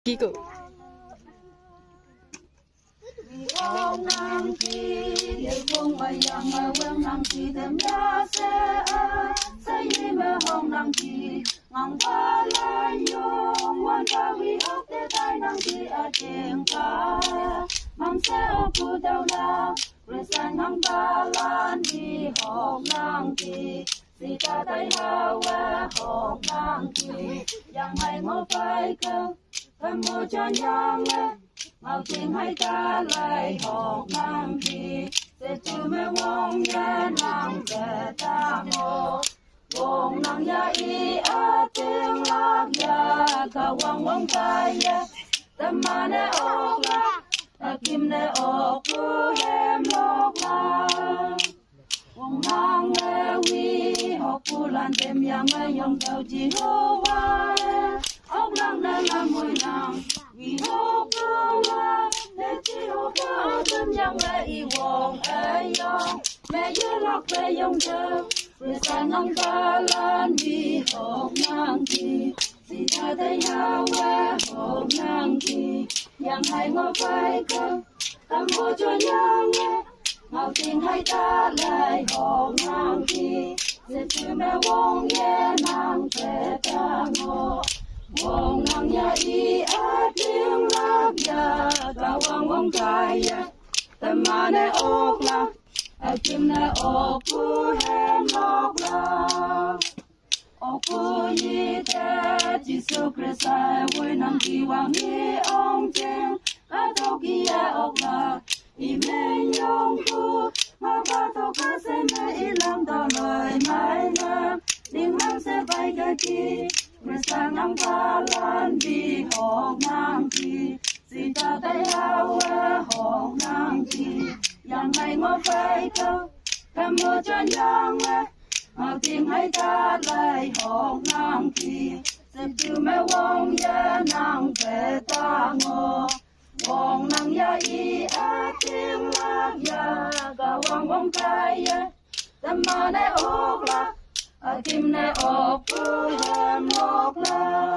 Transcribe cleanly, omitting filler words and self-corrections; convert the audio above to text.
kỹ cử ông năng chi để cùng với yang mà vương năng chi thêm giá sẽ như mà hồng năng chi ngang qua lại nhung quan ta vì ốc để tai năng chi ở trên cả mang sẽ ốc cụ đầu nào rồi sang ngang qua lan đi hồng năng chi si ta tay hawa hồng năng chi yang hay ngô phải cơ cầm mô cho yang màu tình hay ta lại hồng năng chi sẽ chịu mê vong ya năng sẽ ta ngô vong năng ya y a tiếng lạc ya cả vong vong tai ya tâm ma ne ốc la ta kim ne ốc cứ hem lok la vong năng ne vi học cu lan tem yang nghe yong tàu chi hô wa ốc năng ne la mùi năng vì hô cơ la để chi hô cơ tâm yang nghe y vong ai yong mẹ dưới lạc về yong chờ rồi sang ngang ta lan đi hồng năng chi si ta thấy nhau qua hồng năng chi yang hay ngô phải cơ tâm hồ cho nhau nghe màu tình hay ta lại hồng năng chi sẽ chịu mẹ vong ye năng sẽ ta ngô vong năng ya y a tiếng lạc ya cả vong vong tai ya tâm ma ne ốc la kim ne ốc cứ hem lok la ốc cứ yi te Jesus Christ ai vui năng kỳ vang yi ông trên cả thâu kia ốc la y mê nhung cứ mà cả thâu cả sẽ mê y làm tao lời mãi nam đình nam sẽ bay cái kỳ Christ năng ta lan đi hồng năng kỳ si ta tay hao hồng năng kỳ yang hay ngô phải cơ cầm mô cho yang màu tình hay ta lại hồng năng kỳ sẽ chịu mê vong ya năng về ta ngô vong năng ya y a tiếng lạc ya cả vong vong tai ya tâm ma ne ốc la kim ne ốc cứ hem lok la